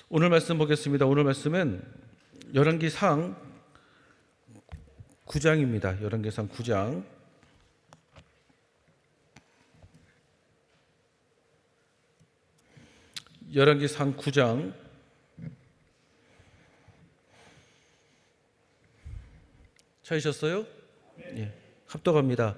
오늘 말씀 보겠습니다. 오늘 말씀은 열왕기상 9장입니다. 열왕기상 9장. 열왕기상 9장 찾으셨어요? 예, 합독합니다.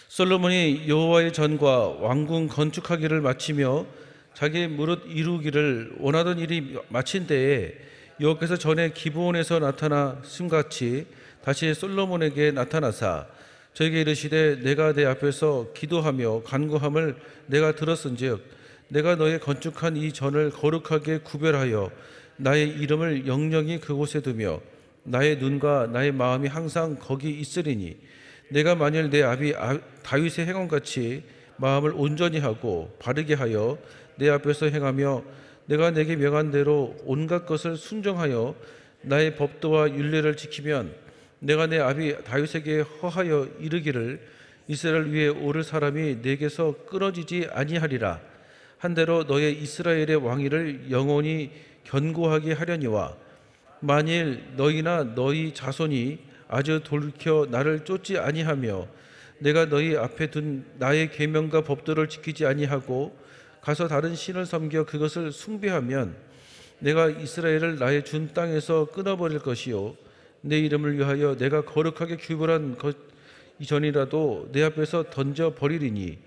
솔로몬이 여호와의 전과 왕궁 건축하기를 마치며 자기 무릇 이루기를 원하던 일이 마친 때에 여호와께서 전에 기브온에서 나타나심같이 다시 솔로몬에게 나타나사 저에게 이르시되 내가 내 앞에서 기도하며 간구함을 내가 들었은즉 내가 너의 건축한 이 전을 거룩하게 구별하여 나의 이름을 영영히 그곳에 두며 나의 눈과 나의 마음이 항상 거기 있으리니 내가 만일 내 아비 다윗의 행함같이 마음을 온전히 하고 바르게 하여 내 앞에서 행하며 내가 내게 명한 대로 온갖 것을 순종하여 나의 법도와 율례를 지키면 내가 내 아비 다윗에게 허하여 이르기를 이스라엘 위에 오를 사람이 내게서 끊어지지 아니하리라 한대로 너의 이스라엘의 왕위를 영원히 견고하게 하려니와 만일 너희나 너희 자손이 아주 돌이켜 나를 쫓지 아니하며 내가 너희 앞에 둔 나의 계명과 법도를 지키지 아니하고 가서 다른 신을 섬겨 그것을 숭배하면 내가 이스라엘을 나의 준 땅에서 끊어버릴 것이요 내 이름을 위하여 내가 거룩하게 규별한 것 이전이라도 내 앞에서 던져버리리니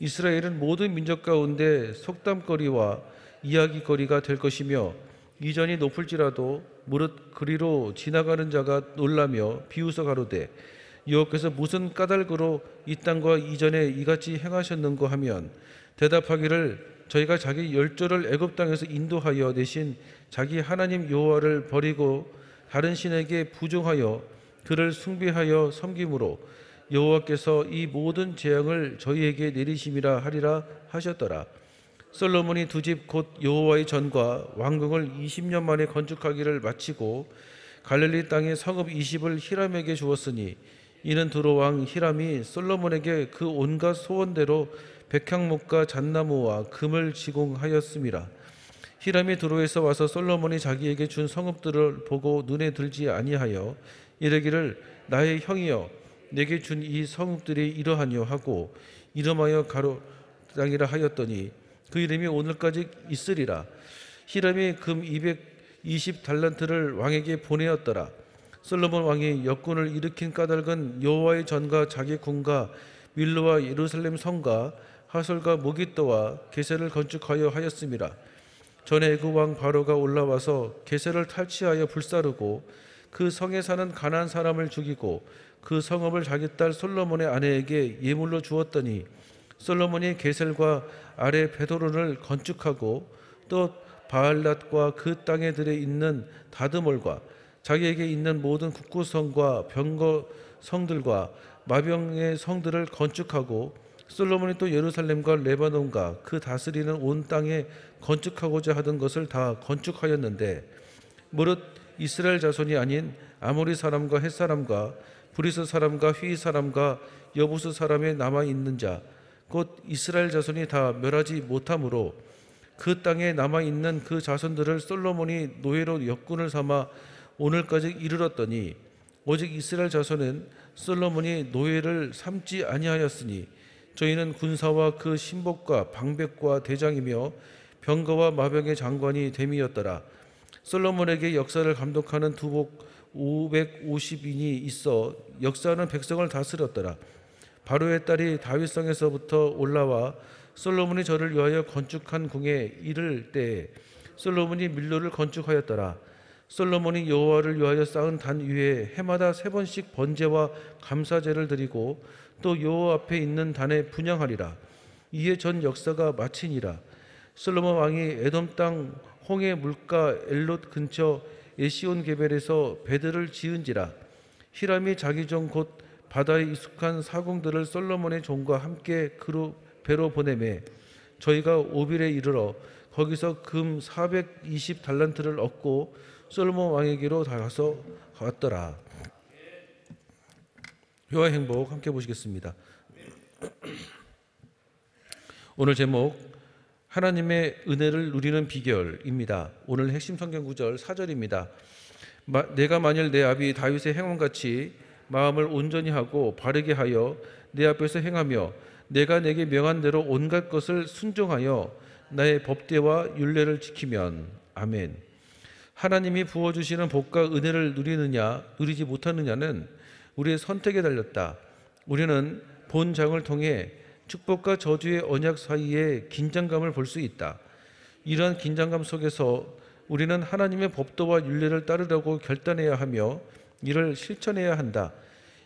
이스라엘은 모든 민족 가운데 속담거리와 이야기거리가 될 것이며 이전이 높을지라도 무릇 그리로 지나가는 자가 놀라며 비웃어 가로되 여호와께서 무슨 까닭으로 이 땅과 이전에 이같이 행하셨는고 하면 대답하기를 저희가 자기 열조를 애굽 땅에서 인도하여 내신 자기 하나님 여호와를 버리고 다른 신에게 부종하여 그를 숭배하여 섬김으로 여호와께서 이 모든 재앙을 저희에게 내리심이라 하리라 하셨더라. 솔로몬이 두 집 곧 여호와의 전과 왕궁을 20년 만에 건축하기를 마치고 갈릴리 땅의 성읍 20을 히람에게 주었으니 이는 두로 왕 히람이 솔로몬에게 그 온갖 소원대로 백향목과 잣나무와 금을 지공하였음이라. 히람이 두로에서 와서 솔로몬이 자기에게 준 성읍들을 보고 눈에 들지 아니하여 이르기를 나의 형이여 내게 준 이 성읍들이 이러하뇨 하고 이름하여 가로 땅이라 하였더니 그 이름이 오늘까지 있으리라. 히람이 금 220달란트를 왕에게 보내었더라. 솔로몬 왕이 역군을 일으킨 까닭은 여호와의 전과 자기 궁과 밀로와 예루살렘 성과 하솔과 모깃도와 게셀을 건축하여 하였음이라. 전에 애굽 왕 바로가 올라와서 게셀을 탈취하여 불사르고 그 성에 사는 가나안 사람을 죽이고 그 성읍을 자기 딸 솔로몬의 아내에게 예물로 주었더니 솔로몬이 게셀과 아래 베도론을 건축하고 또 바알랏과 그 땅에 들에 있는 다드몰과 자기에게 있는 모든 국구성과 병거 성들과 마병의 성들을 건축하고 솔로몬이 또 예루살렘과 레바논과 그 다스리는 온 땅에 건축하고자 하던 것을 다 건축하였는데 무릇 이스라엘 자손이 아닌 아모리 사람과 헷 사람과 브리스 사람과 휘 사람과 여부스 사람에 남아 있는 자 곧 이스라엘 자손이 다 멸하지 못하므로 그 땅에 남아 있는 그 자손들을 솔로몬이 노예로 역군을 삼아 오늘까지 이르렀더니 오직 이스라엘 자손은 솔로몬이 노예를 삼지 아니하였으니 저희는 군사와 그 신복과 방백과 대장이며 병거와 마병의 장관이 됨이었더라. 솔로몬에게 역사를 감독하는 두복 550인이 있어 역사하는 백성을 다스렸더라. 바로의 딸이 다윗성에서부터 올라와 솔로몬이 저를 위하여 건축한 궁에 이를 때에 솔로몬이 밀로를 건축하였더라. 솔로몬이 여호와를 위하여 쌓은 단 위에 해마다 3번씩 번제와 감사제를 드리고 또 여호와 앞에 있는 단에 분향하리라. 이에 전 역사가 마치니라. 솔로몬 왕이 에돔 땅 홍해 물가 엘롯 근처 에시온 게벨에서 배들을 지은지라. 히람이 자기 종 곧 바다에 익숙한 사공들을 솔로몬의 종과 함께 그로 배로 보내매 저희가 오빌에 이르러 거기서 금 420달란트를 얻고 솔로몬 왕에게로 가서 왔더라. 효와 행복 함께 보시겠습니다. 오늘 제목 하나님의 은혜를 누리는 비결입니다. 오늘 핵심 성경 구절 4절입니다. 내가 만일 내 아비 다윗의 행함같이 마음을 온전히 하고 바르게 하여 내 앞에서 행하며 내가 내게 명한 대로 온갖 것을 순종하여 나의 법대와 율례를 지키면. 아멘. 하나님이 부어주시는 복과 은혜를 누리느냐 누리지 못하느냐는 우리의 선택에 달렸다. 우리는 본장을 통해 축복과 저주의 언약 사이의 긴장감을 볼 수 있다. 이러한 긴장감 속에서 우리는 하나님의 법도와 율례를 따르려고 결단해야 하며 이를 실천해야 한다.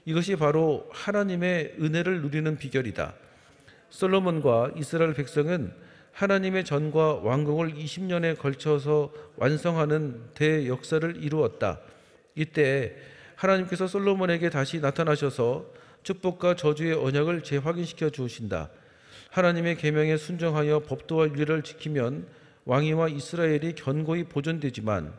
이것이 바로 하나님의 은혜를 누리는 비결이다. 솔로몬과 이스라엘 백성은 하나님의 전과 왕궁을 20년에 걸쳐서 완성하는 대역사를 이루었다. 이때 하나님께서 솔로몬에게 다시 나타나셔서 축복과 저주의 언약을 재확인시켜 주신다. 하나님의 계명에 순종하여 법도와 율례를 지키면 왕위와 이스라엘이 견고히 보존되지만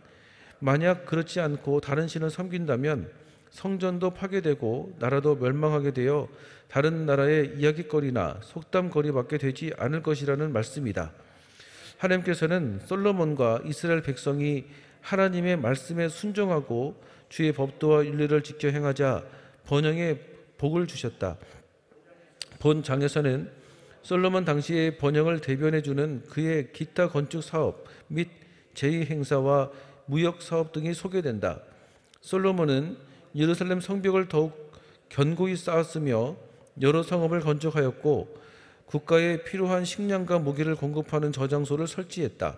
만약 그렇지 않고 다른 신을 섬긴다면 성전도 파괴되고 나라도 멸망하게 되어 다른 나라의 이야깃거리나 속담거리밖에 되지 않을 것이라는 말씀이다. 하나님께서는 솔로몬과 이스라엘 백성이 하나님의 말씀에 순종하고 주의 법도와 율례를 지켜 행하자 번영의 복을 주셨다. 본 장에서는 솔로몬 당시의 번영을 대변해주는 그의 기타 건축 사업 및 제의 행사와 무역 사업 등이 소개된다. 솔로몬은 예루살렘 성벽을 더욱 견고히 쌓았으며 여러 성읍을 건축하였고 국가에 필요한 식량과 무기를 공급하는 저장소를 설치했다.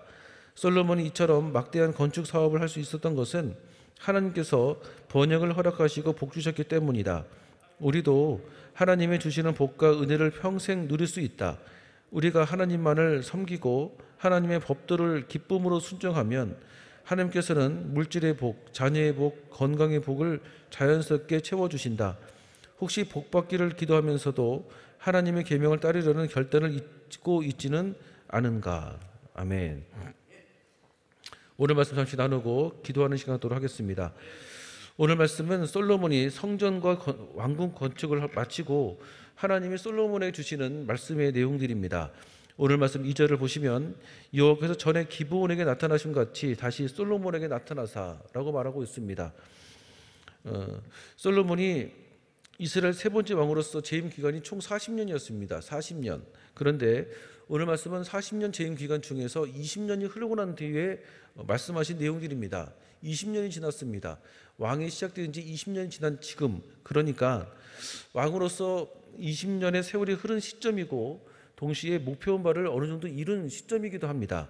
솔로몬이 이처럼 막대한 건축 사업을 할 수 있었던 것은 하나님께서 번영을 허락하시고 복 주셨기 때문이다. 우리도 하나님의 주시는 복과 은혜를 평생 누릴 수 있다. 우리가 하나님만을 섬기고 하나님의 법도를 기쁨으로 순종하면 하나님께서는 물질의 복, 자녀의 복, 건강의 복을 자연스럽게 채워주신다. 혹시 복 받기를 기도하면서도 하나님의 계명을 따르려는 결단을 잊고 있지는 않은가? 아멘. 오늘 말씀 잠시 나누고 기도하는 시간 갖도록 하겠습니다. 오늘 말씀은 솔로몬이 성전과 왕궁 건축을 마치고 하나님이 솔로몬에게 주시는 말씀의 내용들입니다. 오늘 말씀 2절을 보시면 여호와께서 전에 기브온에게 나타나신 같이 다시 솔로몬에게 나타나사라고 말하고 있습니다. 솔로몬이 이스라엘 세 번째 왕으로서 재임 기간이 총 40년이었습니다. 40년. 그런데 오늘 말씀은 40년 재임 기간 중에서 20년이 흐르고 난 뒤에 말씀하신 내용들입니다. 20년이 지났습니다. 왕이 시작된 지 20년이 지난 지금, 그러니까 왕으로서 20년의 세월이 흐른 시점이고 동시에 목표한 바를 어느 정도 이룬 시점이기도 합니다.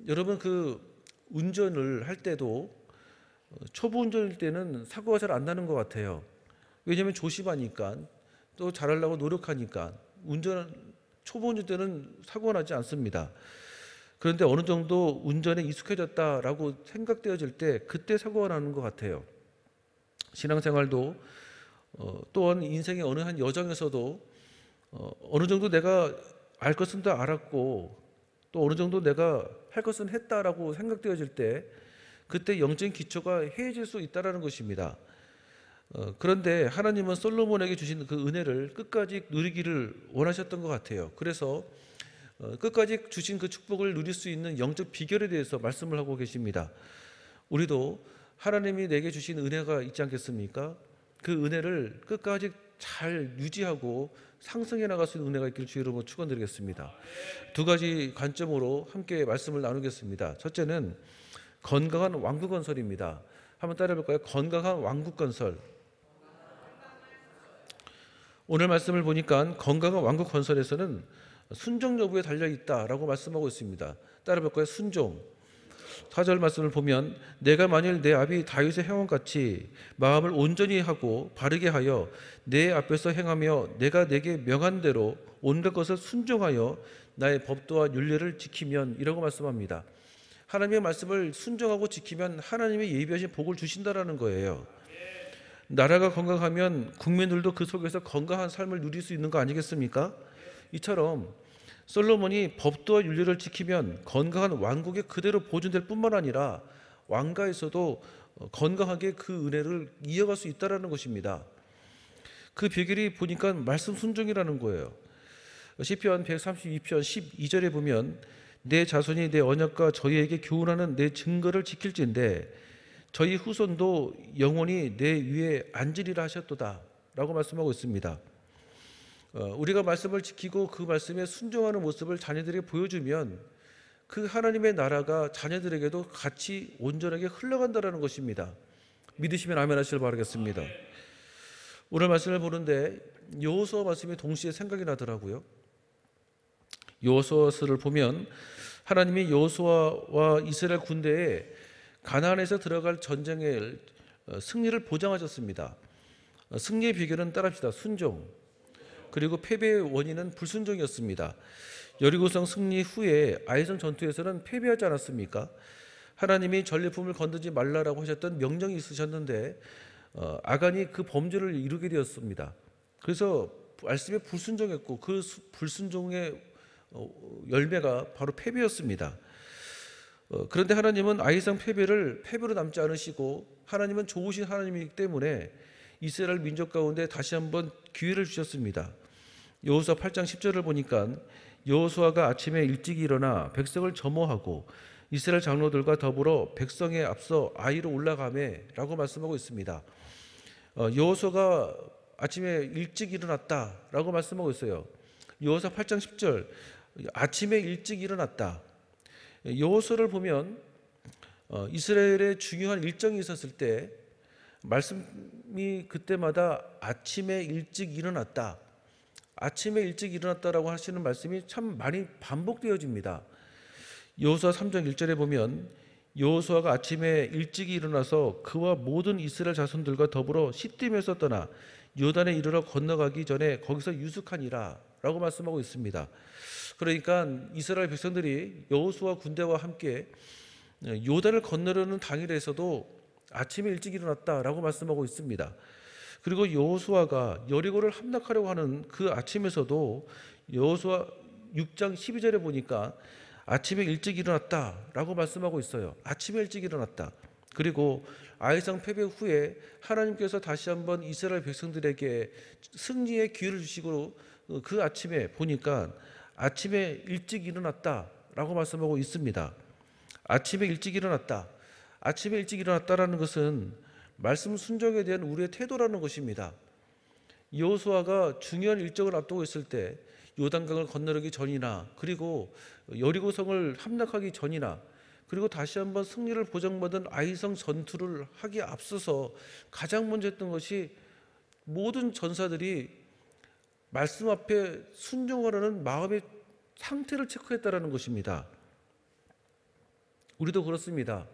여러분 그 운전을 할 때도 초보 운전일 때는 사고가 잘 안 나는 것 같아요. 왜냐하면 조심하니까 또 잘하려고 노력하니까 초보 운전 때는 사고가 나지 않습니다. 그런데 어느 정도 운전에 익숙해졌다라고 생각되어질 때 그때 사고가 나는 것 같아요. 신앙생활도 또한 인생의 어느 한 여정에서도 어느 정도 내가 알 것은 다 알았고 또 어느 정도 내가 할 것은 했다라고 생각되어질 때 그때 영적인 기초가 해해질 수 있다는 것입니다. 그런데 하나님은 솔로몬에게 주신 그 은혜를 끝까지 누리기를 원하셨던 것 같아요. 그래서 끝까지 주신 그 축복을 누릴 수 있는 영적 비결에 대해서 말씀을 하고 계십니다. 우리도 하나님이 내게 주신 은혜가 있지 않겠습니까? 그 은혜를 끝까지 잘 유지하고 상승해 나갈 수 있는 은혜가 있기를 주의 이름으로 축원드리겠습니다. 두 가지 관점으로 함께 말씀을 나누겠습니다. 첫째는 건강한 왕국 건설입니다. 한번 따라해볼까요? 건강한 왕국 건설. 오늘 말씀을 보니까 건강한 왕국 건설에서는 순종 여부에 달려있다라고 말씀하고 있습니다. 따라해볼까요? 순종. 4절 말씀을 보면 내가 만일 내 아비 다윗의 행함같이 마음을 온전히 하고 바르게 하여 내 앞에서 행하며 내가 내게 명한 대로 온갖 것을 순종하여 나의 법도와 율례를 지키면 이라고 말씀합니다. 하나님의 말씀을 순종하고 지키면 하나님의 예비하신 복을 주신다라는 거예요. 나라가 건강하면 국민들도 그 속에서 건강한 삶을 누릴 수 있는 거 아니겠습니까? 이처럼 솔로몬이 법도와 율례를 지키면 건강한 왕국에 그대로 보존될 뿐만 아니라 왕가에서도 건강하게 그 은혜를 이어갈 수 있다는 것입니다. 그 비결이 보니까 말씀 순종이라는 거예요. 시편 132편 12절에 보면 내 자손이 내 언약과 저희에게 교훈하는 내 증거를 지킬진대 저희 후손도 영원히 내 위에 앉으리라 하셨도다 라고 말씀하고 있습니다. 우리가 말씀을 지키고 그 말씀에 순종하는 모습을 자녀들에게 보여주면 그 하나님의 나라가 자녀들에게도 같이 온전하게 흘러간다는 것입니다. 믿으시면 아멘 하시길 바라겠습니다. 오늘 말씀을 보는데 여호수아 말씀이 동시에 생각이 나더라고요. 여호수아서를 보면 하나님이 여호수아와 이스라엘 군대에 가나안에서 들어갈 전쟁의 승리를 보장하셨습니다. 승리의 비결은 따라합시다. 순종. 그리고 패배의 원인은 불순종이었습니다. 여리고성 승리 후에 아이성 전투에서는 패배하지 않았습니까? 하나님이 전리품을 건드지 말라라고 하셨던 명령이 있으셨는데 아간이 그 범죄를 이루게 되었습니다. 그래서 말씀에 불순종했고 그 불순종의 열매가 바로 패배였습니다. 그런데 하나님은 아이성 패배로 남지 않으시고 하나님은 좋으신 하나님이기 때문에 이스라엘 민족 가운데 다시 한번 기회를 주셨습니다. 여호수아 8장 10절을 보니까 여호수아가 아침에 일찍 일어나 백성을 점호하고 이스라엘 장로들과 더불어 백성에 앞서 아이로 올라가매라고 말씀하고 있습니다. 여호수아가 아침에 일찍 일어났다라고 말씀하고 있어요. 여호수아 8장 10절 아침에 일찍 일어났다. 여호수아를 보면 이스라엘의 중요한 일정이 있었을 때 말씀이 그때마다 아침에 일찍 일어났다. 아침에 일찍 일어났다라고 하시는 말씀이 참 많이 반복되어집니다. 여호수아 3장 1절에 보면 여호수아가 아침에 일찍 일어나서 그와 모든 이스라엘 자손들과 더불어 시딤에서 떠나 요단에 이르러 건너가기 전에 거기서 유숙하니라 라고 말씀하고 있습니다. 그러니까 이스라엘 백성들이 여호수아 군대와 함께 요단을 건너려는 당일에서도 아침에 일찍 일어났다라고 말씀하고 있습니다. 그리고 여호수아가 여리고를 함락하려고 하는 그 아침에서도 여호수아 6장 12절에 보니까 아침에 일찍 일어났다라고 말씀하고 있어요. 아침에 일찍 일어났다. 그리고 아이성 패배 후에 하나님께서 다시 한번 이스라엘 백성들에게 승리의 기회를 주시고 그 아침에 보니까 아침에 일찍 일어났다라고 말씀하고 있습니다. 아침에 일찍 일어났다. 아침에 일찍 일어났다라는 것은 말씀 순종에 대한 우리의 태도라는 것입니다. 여호수아가 중요한 일정을 앞두고 있을 때 요단강을 건너기 전이나 그리고 여리고성을 함락하기 전이나 그리고 다시 한번 승리를 보장받은 아이성 전투를 하기에 앞서서 가장 먼저 했던 것이 모든 전사들이 말씀 앞에 순종하려는 마음의 상태를 체크했다라는 것입니다. 우리도 그렇습니다.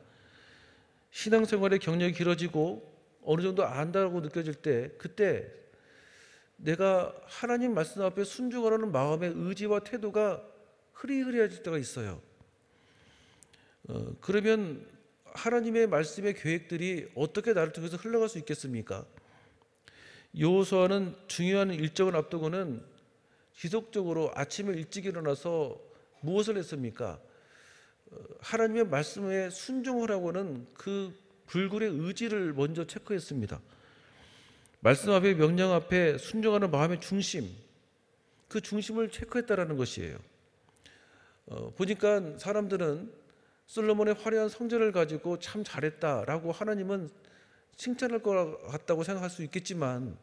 신앙생활의 경력이 길어지고 어느 정도 안다고 느껴질 때 그때 내가 하나님 말씀 앞에 순종하려는 마음의 의지와 태도가 흐리흐리해질 때가 있어요. 그러면 하나님의 말씀의 계획들이 어떻게 나를 통해서 흘러갈 수 있겠습니까? 여호수아는 중요한 일정을 앞두고는 지속적으로 아침에 일찍 일어나서 무엇을 했습니까? 하나님의 말씀에 순종하라고는 그 불굴의 의지를 먼저 체크했습니다. 말씀 앞에 명령 앞에 순종하는 마음의 중심, 그 중심을 체크했다라는 것이에요. 보니까 사람들은 솔로몬의 화려한 성전을 가지고 참 잘했다라고 하나님은 칭찬할 것 같다고 생각할 수 있겠지만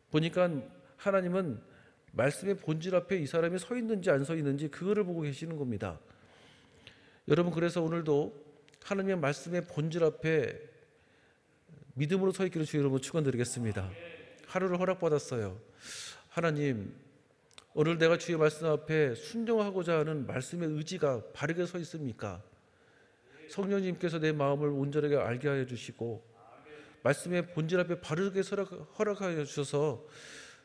보니까 하나님은 말씀의 본질 앞에 이 사람이 서 있는지 안 서 있는지 그거를 보고 계시는 겁니다. 여러분 그래서 오늘도 하나님의 말씀의 본질 앞에 믿음으로 서 있기를 주의 이름으로 축원드리겠습니다. 하루를 허락받았어요. 하나님 오늘 내가 주의 말씀 앞에 순종하고자 하는 말씀의 의지가 바르게 서 있습니까? 성령님께서 내 마음을 온전하게 알게 하여 주시고 말씀의 본질 앞에 바르게 허락하여 주셔서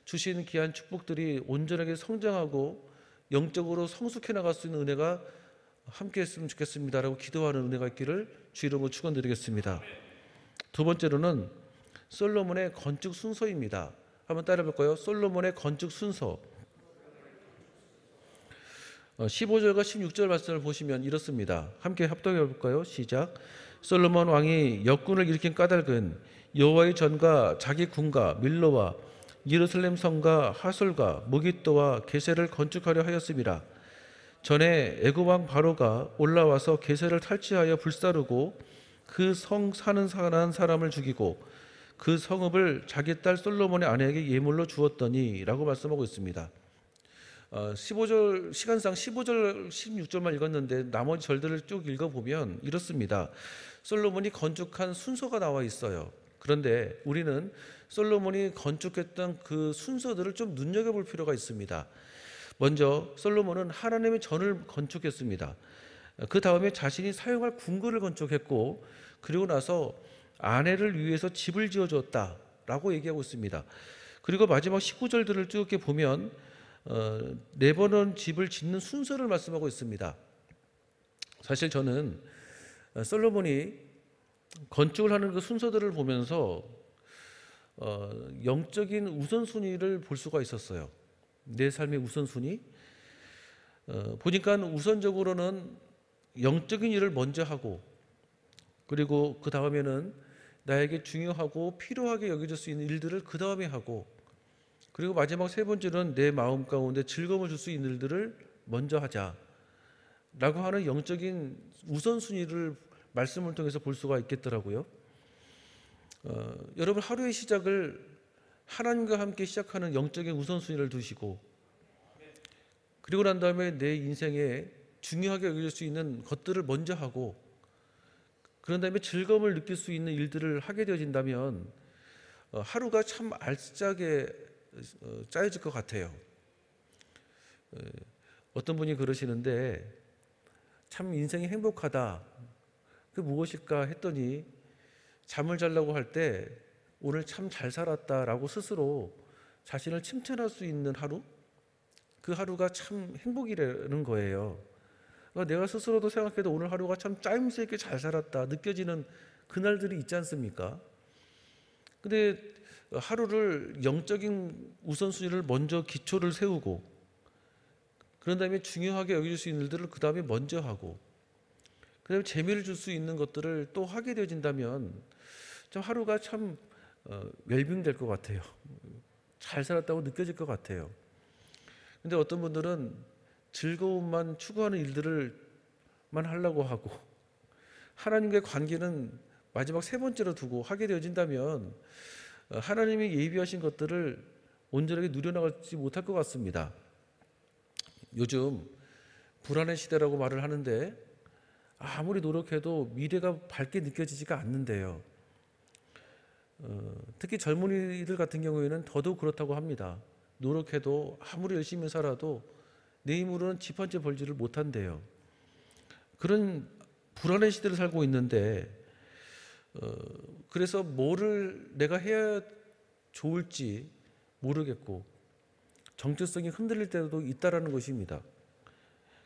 주신 귀한 축복들이 온전하게 성장하고 영적으로 성숙해 나갈 수 있는 은혜가 함께 했으면 좋겠습니다라고 기도하는 은혜가 있기를 주 이름으로 축원드리겠습니다. 두 번째로는 솔로몬의 건축 순서입니다. 한번 따라해 볼까요? 솔로몬의 건축 순서. 15절과 16절 말씀을 보시면 이렇습니다. 함께 합독해 볼까요? 시작. 솔로몬 왕이 역군을 일으킨 까닭은 여호와의 전과 자기 군과 밀로와 예루살렘 성과 하솔과 무깃도와 게셀을 건축하려 하였습니다. 전에 애굽 왕 바로가 올라와서 게셀을 탈취하여 불사르고 그 성 사는 사람을 죽이고 그 성읍을 자기 딸 솔로몬의 아내에게 예물로 주었더니라고 말씀하고 있습니다. 15절 시간상 15절 16절만 읽었는데 나머지 절들을 쭉 읽어보면 이렇습니다. 솔로몬이 건축한 순서가 나와 있어요. 그런데 우리는 솔로몬이 건축했던 그 순서들을 좀 눈여겨볼 필요가 있습니다. 먼저 솔로몬은 하나님의 전을 건축했습니다. 그 다음에 자신이 사용할 궁궐을 건축했고, 그리고 나서 아내를 위해서 집을 지어주었다라고 얘기하고 있습니다. 그리고 마지막 19절들을 쭉 이렇게 보면 레바논 집을 짓는 순서를 말씀하고 있습니다. 사실 저는 솔로몬이 건축을 하는 그 순서들을 보면서 영적인 우선순위를 볼 수가 있었어요. 내 삶의 우선순위. 보니까 우선적으로는 영적인 일을 먼저 하고, 그리고 그 다음에는 나에게 중요하고 필요하게 여겨질 수 있는 일들을 그 다음에 하고, 그리고 마지막 세 번째는 내 마음 가운데 즐거움을 줄 수 있는 일들을 먼저 하자 라고 하는 영적인 우선순위를 말씀을 통해서 볼 수가 있겠더라고요. 여러분, 하루의 시작을 하나님과 함께 시작하는 영적인 우선순위를 두시고, 그리고 난 다음에 내 인생에 중요하게 여길 수 있는 것들을 먼저 하고, 그런 다음에 즐거움을 느낄 수 있는 일들을 하게 되어진다면 하루가 참 알차게 짜여질 것 같아요. 어떤 분이 그러시는데, 참 인생이 행복하다, 그 무엇일까 했더니 잠을 자려고 할 때 오늘 참 잘 살았다라고 스스로 자신을 칭찬할 수 있는 하루, 그 하루가 참 행복이라는 거예요. 그러니까 내가 스스로도 생각해도 오늘 하루가 참 짜임새 있게 잘 살았다 느껴지는 그날들이 있지 않습니까? 근데 하루를 영적인 우선순위를 먼저 기초를 세우고, 그런 다음에 중요하게 여길 수 있는 일들을 그 다음에 먼저 하고, 그 다음에 재미를 줄 수 있는 것들을 또 하게 되어진다면 좀 하루가 참 웰빙 될 것 같아요. 잘 살았다고 느껴질 것 같아요. 근데 어떤 분들은 즐거움만 추구하는 일들을만 하려고 하고, 하나님과의 관계는 마지막 세 번째로 두고 하게 되어진다면 하나님이 예비하신 것들을 온전하게 누려나가지 못할 것 같습니다. 요즘 불안의 시대라고 말을 하는데 아무리 노력해도 미래가 밝게 느껴지지가 않는데요. 특히 젊은이들 같은 경우에는 더더욱 그렇다고 합니다. 노력해도 아무리 열심히 살아도 내 힘으로는 집 한 채 벌지를 못한대요. 그런 불안의 시대를 살고 있는데, 그래서 뭐를 내가 해야 좋을지 모르겠고 정체성이 흔들릴 때도 있다라는 것입니다.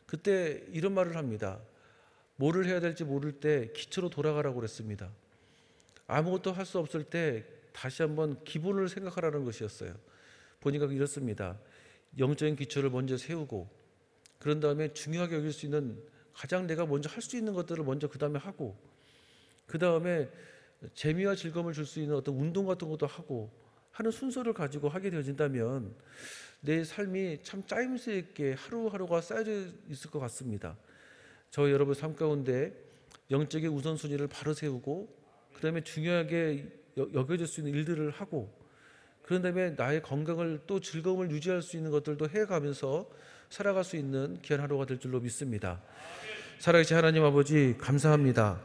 그때 이런 말을 합니다. 뭐를 해야 될지 모를 때 기초로 돌아가라고 그랬습니다. 아무것도 할 수 없을 때 다시 한번 기본을 생각하라는 것이었어요. 보니까 이렇습니다. 영적인 기초를 먼저 세우고, 그런 다음에 중요하게 여길 수 있는 가장 내가 먼저 할 수 있는 것들을 먼저 그 다음에 하고, 그 다음에 재미와 즐거움을 줄 수 있는 어떤 운동 같은 것도 하고 하는 순서를 가지고 하게 되어진다면 내 삶이 참 짜임새 있게 하루하루가 쌓여져 있을 것 같습니다. 저 여러분 삶 가운데 영적인 우선순위를 바로 세우고, 그 다음에 중요하게 여겨질 수 있는 일들을 하고, 그런 다음에 나의 건강을 또 즐거움을 유지할 수 있는 것들도 해가면서 살아갈 수 있는 귀한 하루가 될 줄로 믿습니다. 살아계신 하나님 아버지, 감사합니다.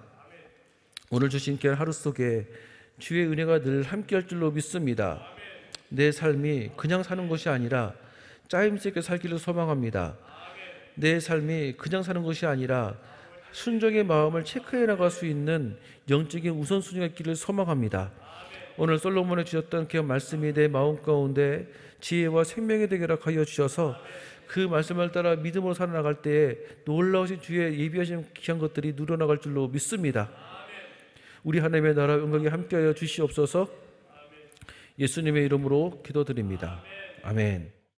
오늘 주신 귀한 하루 속에 주의 은혜가 늘 함께할 줄로 믿습니다. 내 삶이 그냥 사는 것이 아니라 짜임새 있게 살기를 소망합니다. 내 삶이 그냥 사는 것이 아니라 순종의 마음을 체크해 나갈 수 있는 영적인 우선순위가 있기를 소망합니다. 오늘 솔로몬이 주셨던 그 말씀이 내 마음 가운데 지혜와 생명이 되게 하여 주셔서 그 말씀을 따라 믿음으로 살아나갈 때에 놀라우신 주의 예비하신 귀한 것들이 누려나갈 줄로 믿습니다. 우리 하나님의 나라 영광에 함께하여 주시옵소서. 예수님의 이름으로 기도드립니다. 아멘.